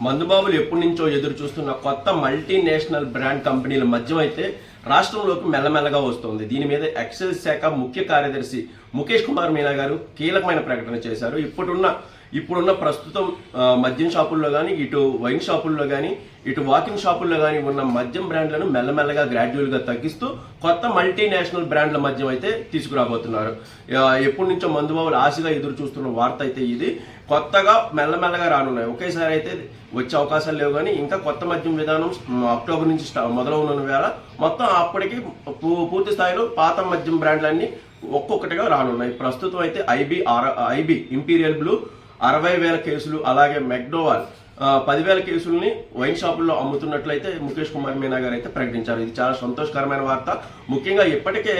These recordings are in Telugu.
మందుబాబులు ఎప్పటి నుంచో ఎదురు చూస్తున్న కొత్త మల్టీనేషనల్ బ్రాండ్ కంపెనీల మద్యం అయితే రాష్ట్రంలోకి మెల్లమెల్లగా వస్తోంది. దీని మీద ఎక్సైజ్ శాఖ ముఖ్య కార్యదర్శి ముఖేష్ కుమార్ మీనా గారు కీలకమైన ప్రకటన చేశారు. ఇప్పుడున్న ప్రస్తుతం మద్యం షాపుల్లో కానీ, ఇటు వైన్ షాపుల్లో కానీ, ఇటు వాకింగ్ షాపుల్లో కానీ ఉన్న మద్యం బ్రాండ్లను మెల్లమెల్లగా గ్రాడ్యువల్గా తగ్గిస్తూ కొత్త మల్టీనేషనల్ బ్రాండ్ల మద్యం అయితే తీసుకురాబోతున్నారు. ఎప్పటి నుంచో మందుబాబులు ఆశగా ఎదురు చూస్తున్న వార్త అయితే ఇది. కొత్తగా మెల్లమెల్లగా రానున్నాయి. ఒకేసారి అయితే వచ్చే అవకాశాలు లేవు, కానీ ఇంకా కొత్త మద్యం విధానం అక్టోబర్ నుంచి మొదలవున్న వేళ మొత్తం అప్పటికి పూర్తి స్థాయిలో పాత మద్యం బ్రాండ్లన్నీ ఒక్కొక్కటిగా రానున్నాయి. ప్రస్తుతం అయితే ఐబీ ఇంపీరియల్ బ్లూ 60,000 కేసులు, అలాగే మెక్డోవాల్ 10,000 కేసుల్ని వైన్ షాపుల్లో అమ్ముతున్నట్లయితే ముఖేష్ కుమార్ మీనా గారు అయితే ప్రకటించారు. ఇది చాలా సంతోషకరమైన వార్త. ముఖ్యంగా ఇప్పటికే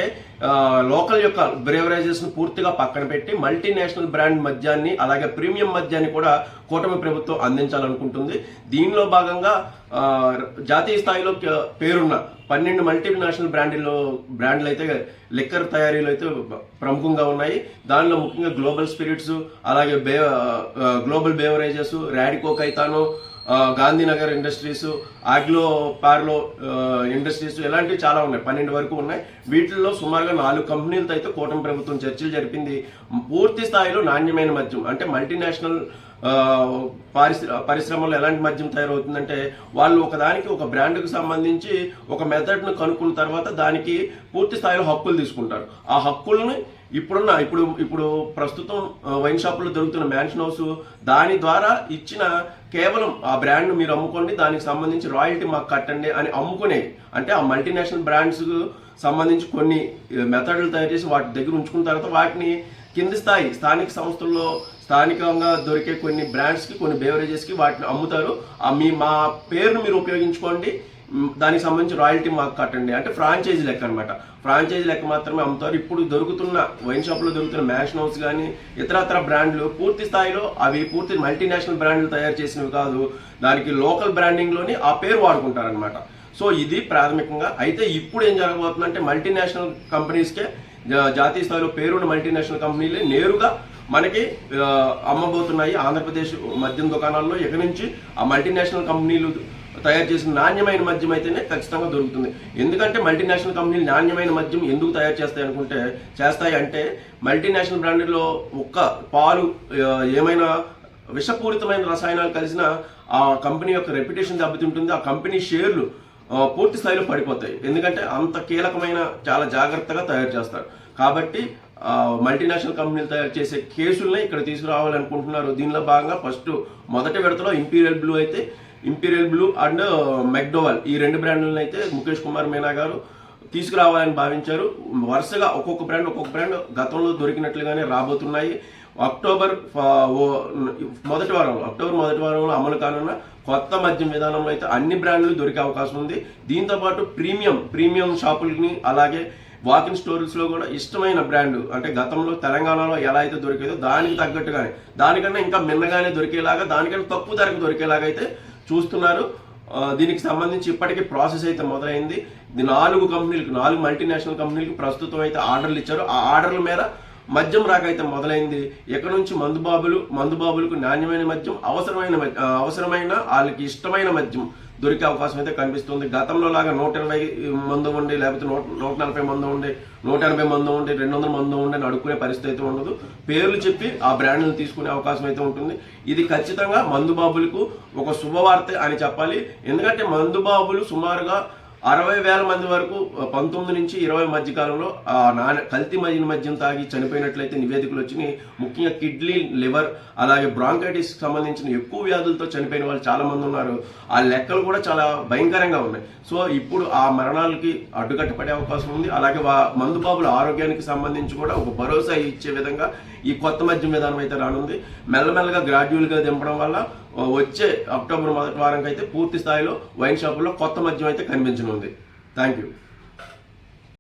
లోకల్ యొక్క బ్రేవరేజెస్ ను పూర్తిగా పక్కన పెట్టి మల్టీనేషనల్ బ్రాండ్ మద్యాన్ని, అలాగే ప్రీమియం మద్యాన్ని కూడా కూటమి ప్రభుత్వం అందించాలనుకుంటుంది. దీనిలో భాగంగా జాతీయ స్థాయిలో పేరున్న 12 మల్టీనేషనల్ బ్రాండ్లు అయితే లిక్కర్ తయారీలు అయితే ప్రముఖంగా ఉన్నాయి. దానిలో ముఖ్యంగా గ్లోబల్ స్పిరిట్స్, అలాగే global beverages, Radico Khaitan, Gandhinagar industries, ఆగ్లో పార్లో ఇండస్ట్రీస్, ఇలాంటివి చాలా ఉన్నాయి. 12 వరకు ఉన్నాయి. వీటిల్లో సుమారుగా 4 కంపెనీలతో అయితే కూటమి ప్రభుత్వం చర్చలు జరిపింది. పూర్తి స్థాయిలో నాణ్యమైన మద్యం, అంటే మల్టీనేషనల్ పరిశ్రమలో ఎలాంటి మద్యం తయారవుతుందంటే వాళ్ళు ఒక బ్రాండ్కు సంబంధించి ఒక మెథడ్ను కనుక్కున్న తర్వాత దానికి పూర్తి స్థాయిలో హక్కులు తీసుకుంటారు. ఆ హక్కుల్ని ఇప్పుడు ప్రస్తుతం వైన్ షాపుల్లో దొరుకుతున్న మ్యాన్షన్ హౌస్ దాని ద్వారా ఇచ్చిన కేవలం ఆ బ్రాండ్ మీరు అమ్ముకోండి, దానికి సంబంధించి రాయల్టీ మాకు కట్టండి అని అమ్ముకునే, అంటే ఆ మల్టీనేషనల్ బ్రాండ్స్ సంబంధించి కొన్ని మెథడ్లు తయారు చేసి వాటి దగ్గర ఉంచుకున్న తర్వాత వాటిని కింది స్థానిక సంస్థల్లో స్థానికంగా దొరికే కొన్ని బ్రాండ్స్కి, కొన్ని బేవరేజెస్కి వాటిని అమ్ముతారు. మా పేరును మీరు ఉపయోగించుకోండి, దానికి సంబంధించి రాయల్టీ మాకు కట్టండి, అంటే ఫ్రాంచైజీ లెక్క అనమాట. ఫ్రాంచైజీ లెక్క మాత్రమే అమ్ముతారు. ఇప్పుడు దొరుకుతున్న వైన్ షాప్లో దొరుకుతున్న మ్యాన్షన్ హౌస్ కానీ ఇతరత్ర బ్రాండ్లు పూర్తి స్థాయిలో అవి పూర్తి మల్టీనేషనల్ బ్రాండ్లు తయారు చేసినవి కాదు. దానికి లోకల్ బ్రాండింగ్లోని ఆ పేరు వాడుకుంటారనమాట. సో ఇది ప్రాథమికంగా. అయితే ఇప్పుడు ఏం జరగబోతుందంటే మల్టీనేషనల్ కంపెనీస్కే, జాతీయ స్థాయిలో పేరున్న మల్టీనేషనల్ కంపెనీలే నేరుగా మనకి అమ్మబోతున్నాయి. ఆంధ్రప్రదేశ్ మద్యం దుకాణాల్లో ఇక నుంచి ఆ మల్టీనేషనల్ కంపెనీలు తయారు చేసిన నాణ్యమైన మద్యం అయితేనే ఖచ్చితంగా దొరుకుతుంది. ఎందుకంటే మల్టీనేషనల్ కంపెనీలు నాణ్యమైన మద్యం ఎందుకు తయారు చేస్తాయి అంటే మల్టీనేషనల్ బ్రాండ్లో ఒక్క పాలు ఏమైనా విషపూరితమైన రసాయనాలు కలిసిన ఆ కంపెనీ యొక్క రెప్యుటేషన్ దెబ్బతింటుంది. ఆ కంపెనీ షేర్లు పూర్తి స్థాయిలో పడిపోతాయి. ఎందుకంటే అంత కీలకమైన, చాలా జాగ్రత్తగా తయారు చేస్తారు. కాబట్టి మల్టీనేషనల్ కంపెనీలు తయారు చేసే కేసుల్ని ఇక్కడ తీసుకురావాలనుకుంటున్నారు. దీనిలో భాగంగా మొదటి విడతలో ఇంపీరియల్ బ్లూ అండ్ మెక్డోవల్ ఈ 2 బ్రాండ్లను అయితే ముఖేష్ కుమార్ మీనా గారు తీసుకురావాలని భావించారు. వరుసగా ఒక్కొక్క బ్రాండ్ గతంలో దొరికినట్లుగానే రాబోతున్నాయి. అక్టోబర్ మొదటి వారంలో అమలు కానున్న కొత్త మద్యం విధానంలో అయితే అన్ని బ్రాండ్లు దొరికే అవకాశం ఉంది. దీంతోపాటు ప్రీమియం షాపుల్ని, అలాగే వాకిన్ స్టోర్స్లో కూడా ఇష్టమైన బ్రాండ్, అంటే గతంలో తెలంగాణలో ఎలా అయితే దొరికేదో దానికి తగ్గట్టుగానే, దానికన్నా ఇంకా మిన్నగానే దొరికేలాగా, దానికన్నా తక్కువ ధరకు దొరికేలాగా అయితే చూస్తున్నారు. దీనికి సంబంధించి ఇప్పటికీ ప్రాసెస్ అయితే మొదలైంది. 4 మల్టీనేషనల్ కంపెనీలకు ప్రస్తుతం అయితే ఆర్డర్లు ఇచ్చారు. ఆ ఆర్డర్ల మేర మద్యం రాకైతే మొదలైంది. ఎక్కడి నుంచి మందుబాబులకు నాణ్యమైన మద్యం, అవసరమైన వాళ్ళకి ఇష్టమైన మద్యం దొరికే అవకాశం అయితే కనిపిస్తుంది. గతంలో లాగా 120 మంది ఉండి, లేకపోతే 140 మంది ఉండి, 180 మంది ఉండి, 200 మంది ఉండి అని అడుక్కునే పరిస్థితి అయితే ఉండదు. పేర్లు చెప్పి ఆ బ్రాండ్లను తీసుకునే అవకాశం అయితే ఉంటుంది. ఇది ఖచ్చితంగా మందుబాబులకు ఒక శుభవార్త అని చెప్పాలి. ఎందుకంటే మందుబాబులు సుమారుగా 60,000 మంది వరకు 19 నుంచి 20 మధ్య కాలంలో కల్తీ మద్యం తాగి చనిపోయినట్లయితే నివేదికలు వచ్చినాయి. ముఖ్యంగా కిడ్నీ, లివర్, అలాగే బ్రాంకైటిస్ సంబంధించిన ఎక్కువ వ్యాధులతో చనిపోయిన వాళ్ళు చాలా మంది ఉన్నారు. ఆ లెక్కలు కూడా చాలా భయంకరంగా ఉన్నాయి. సో ఇప్పుడు ఆ మరణాలకి అడ్డుకట్టపడే అవకాశం ఉంది. అలాగే మందుబాబుల ఆరోగ్యానికి సంబంధించి కూడా ఒక భరోసా ఇచ్చే విధంగా ఈ కొత్త మద్యం విధానం అయితే రానుంది. మెల్లమెల్లగా గ్రాడ్యువల్గా దింపడం వల్ల వచ్చే అక్టోబర్ మొదటి వారంకి అయితే పూర్తి స్థాయిలో వైన్ షాపుల్లో కొత్త మద్యం అయితే కనిపించనుంది. Thank you.